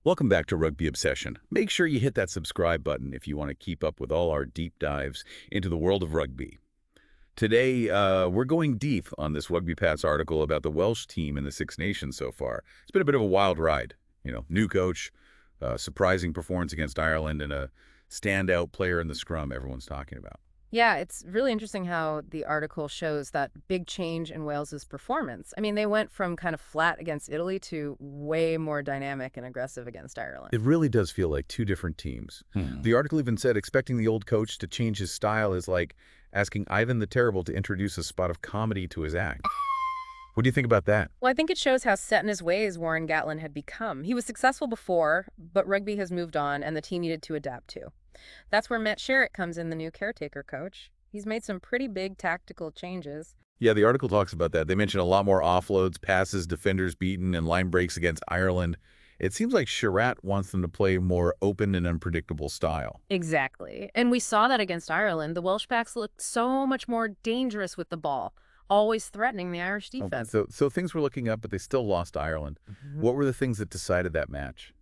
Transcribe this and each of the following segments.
Welcome back to Rugby Obsession. Make sure you hit that subscribe button if you want to keep up with all our deep dives into the world of rugby. Today, we're going deep on this RugbyPass article about the Welsh team in the Six Nations so far. It's been a bit of a wild ride. New coach, surprising performance against Ireland, and a standout player in the scrum everyone's talking about. Yeah, it's really interesting how the article shows that big change in Wales's performance. I mean, they went from kind of flat against Italy to way more dynamic and aggressive against Ireland. It really does feel like two different teams. The article even said expecting the old coach to change his style is like asking Ivan the Terrible to introduce a spot of comedy to his act. What do you think about that? Well, I think it shows how set in his ways Warren Gatlin had become. He was successful before, but rugby has moved on and the team needed to adapt too. That's where Matt Sherritt comes in, the new caretaker coach. He's made some pretty big tactical changes. Yeah, the article talks about that. They mention a lot more offloads, passes, defenders beaten, and line breaks against Ireland. It seems like Sherratt wants them to play a more open and unpredictable style. Exactly. And we saw that against Ireland. The Welsh backs looked so much more dangerous with the ball, always threatening the Irish defense. So things were looking up, but they still lost to Ireland. What were the things that decided that match?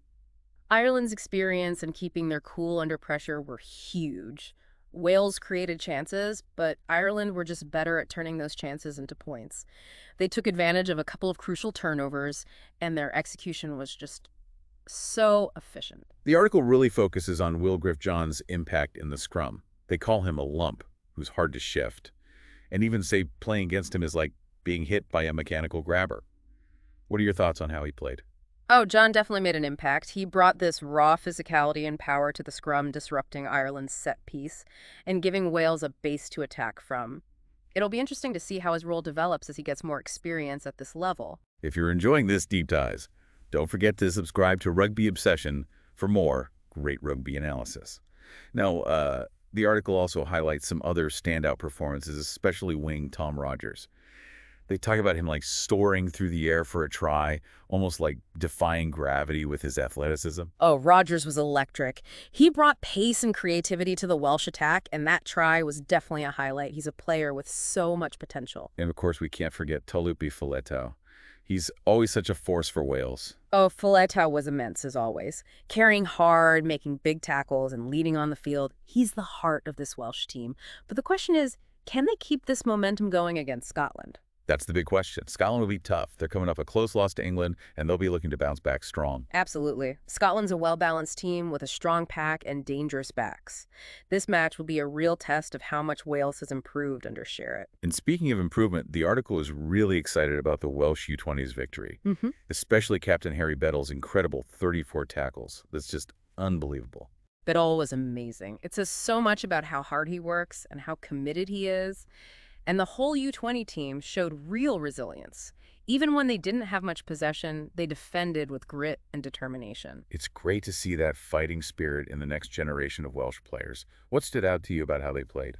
Ireland's experience and keeping their cool under pressure were huge. Wales created chances, but Ireland were just better at turning those chances into points. They took advantage of a couple of crucial turnovers, and their execution was just so efficient. The article really focuses on Will Griff-John's impact in the scrum. They call him a lump who's hard to shift, and even say playing against him is like being hit by a mechanical grabber. What are your thoughts on how he played? Oh, John definitely made an impact. He brought this raw physicality and power to the scrum, disrupting Ireland's set piece and giving Wales a base to attack from. It'll be interesting to see how his role develops as he gets more experience at this level. If you're enjoying this deep dives, don't forget to subscribe to Rugby Obsession for more great rugby analysis. Now, the article also highlights some other standout performances, especially wing Tom Rogers. They talk about him like soaring through the air for a try, almost like defying gravity with his athleticism. Oh, Rogers was electric. He brought pace and creativity to the Welsh attack, and that try was definitely a highlight. He's a player with so much potential. And of course, we can't forget Taulupe Filetau. He's always such a force for Wales. Oh, Filetau was immense, as always. Carrying hard, making big tackles, and leading on the field. He's the heart of this Welsh team. But the question is, can they keep this momentum going against Scotland? That's the big question. Scotland will be tough. They're coming off a close loss to England, and they'll be looking to bounce back strong. Absolutely. Scotland's a well-balanced team with a strong pack and dangerous backs. This match will be a real test of how much Wales has improved under Sherritt. And speaking of improvement, the article is really excited about the Welsh U20's victory, especially Captain Harry Beddle's incredible 34 tackles. That's just unbelievable. Biddle was amazing. It says so much about how hard he works and how committed he is. And the whole U20 team showed real resilience. Even when they didn't have much possession, they defended with grit and determination. It's great to see that fighting spirit in the next generation of Welsh players. What stood out to you about how they played?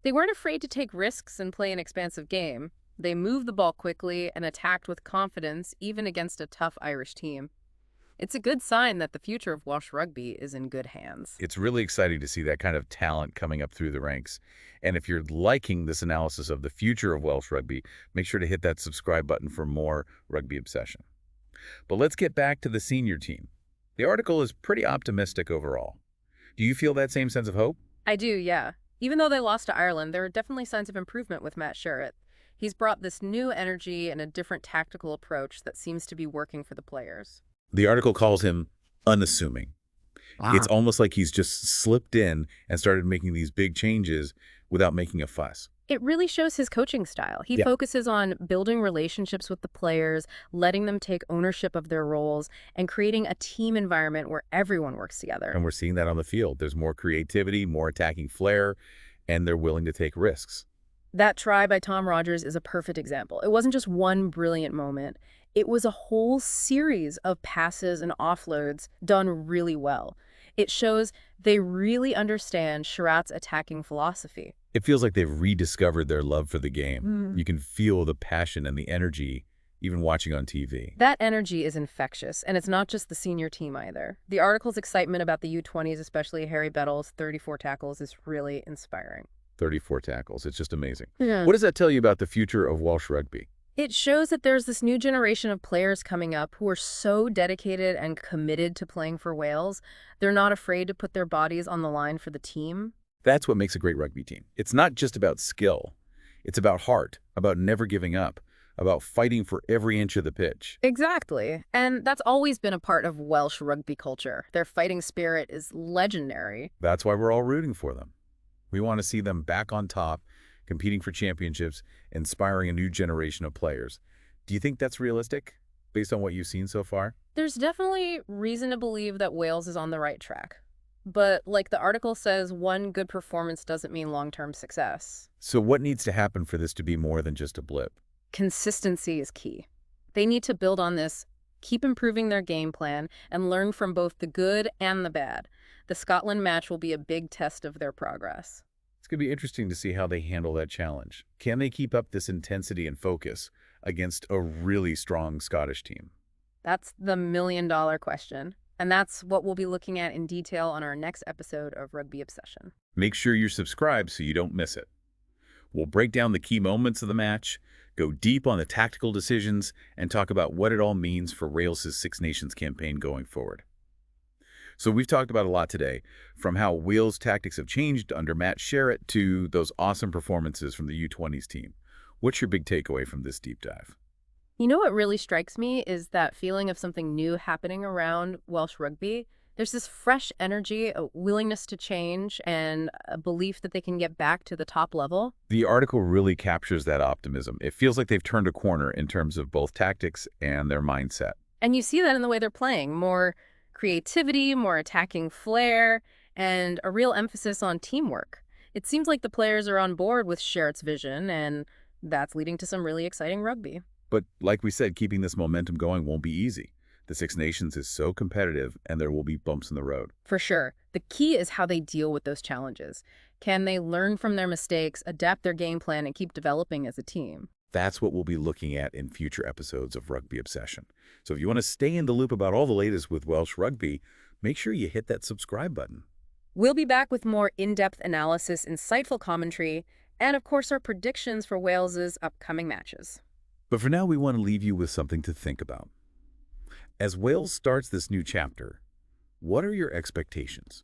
They weren't afraid to take risks and play an expansive game. They moved the ball quickly and attacked with confidence, even against a tough Irish team. It's a good sign that the future of Welsh rugby is in good hands. It's really exciting to see that kind of talent coming up through the ranks. And if you're liking this analysis of the future of Welsh rugby, make sure to hit that subscribe button for more Rugby Obsession. But let's get back to the senior team. The article is pretty optimistic overall. Do you feel that same sense of hope? I do, yeah. Even though they lost to Ireland, there are definitely signs of improvement with Matt Sherritt. He's brought this new energy and a different tactical approach that seems to be working for the players. The article calls him unassuming. It's almost like he's just slipped in and started making these big changes without making a fuss. It really shows his coaching style. He focuses on building relationships with the players, letting them take ownership of their roles, and creating a team environment where everyone works together. And we're seeing that on the field. There's more creativity, more attacking flair, and they're willing to take risks. That try by Tom Rogers is a perfect example. It wasn't just one brilliant moment. It was a whole series of passes and offloads done really well. It shows they really understand Sherratt's attacking philosophy. It feels like they've rediscovered their love for the game. You can feel the passion and the energy even watching on TV. That energy is infectious, and it's not just the senior team either. The article's excitement about the U20s, especially Harry Beddle's 34 tackles, is really inspiring. 34 tackles. It's just amazing. Yeah. What does that tell you about the future of Welsh rugby? It shows that there's this new generation of players coming up who are so dedicated and committed to playing for Wales. They're not afraid to put their bodies on the line for the team. That's what makes a great rugby team. It's not just about skill. It's about heart, about never giving up, about fighting for every inch of the pitch. Exactly. And that's always been a part of Welsh rugby culture. Their fighting spirit is legendary. That's why we're all rooting for them. We want to see them back on top, competing for championships, inspiring a new generation of players. Do you think that's realistic, based on what you've seen so far? There's definitely reason to believe that Wales is on the right track. But like the article says, one good performance doesn't mean long-term success. So what needs to happen for this to be more than just a blip? Consistency is key. They need to build on this, keep improving their game plan, and learn from both the good and the bad. The Scotland match will be a big test of their progress. It's going to be interesting to see how they handle that challenge. Can they keep up this intensity and focus against a really strong Scottish team? That's the million-dollar question. And that's what we'll be looking at in detail on our next episode of Rugby Obsession. Make sure you're subscribed so you don't miss it. We'll break down the key moments of the match, go deep on the tactical decisions, and talk about what it all means for Wales' Six Nations campaign going forward. So we've talked about a lot today, from how Wales' tactics have changed under Matt Sherratt to those awesome performances from the U20s team. What's your big takeaway from this deep dive? You know what really strikes me is that feeling of something new happening around Welsh rugby. There's this fresh energy, a willingness to change, and a belief that they can get back to the top level. The article really captures that optimism. It feels like they've turned a corner in terms of both tactics and their mindset. And you see that in the way they're playing. More creativity, more attacking flair, and a real emphasis on teamwork. It seems like the players are on board with Sherratt's vision, and that's leading to some really exciting rugby. But like we said, keeping this momentum going won't be easy. The Six Nations is so competitive, and there will be bumps in the road. For sure. The key is how they deal with those challenges. Can they learn from their mistakes, adapt their game plan, and keep developing as a team? That's what we'll be looking at in future episodes of Rugby Obsession. So if you want to stay in the loop about all the latest with Welsh rugby, make sure you hit that subscribe button. We'll be back with more in-depth analysis, insightful commentary, and of course our predictions for Wales's upcoming matches. But for now, we want to leave you with something to think about. As Wales starts this new chapter, what are your expectations?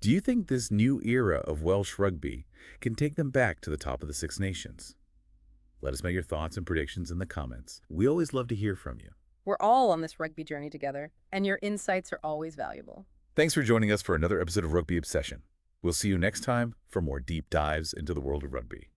Do you think this new era of Welsh rugby can take them back to the top of the Six Nations? Let us know your thoughts and predictions in the comments. We always love to hear from you. We're all on this rugby journey together, and your insights are always valuable. Thanks for joining us for another episode of Rugby Obsession. We'll see you next time for more deep dives into the world of rugby.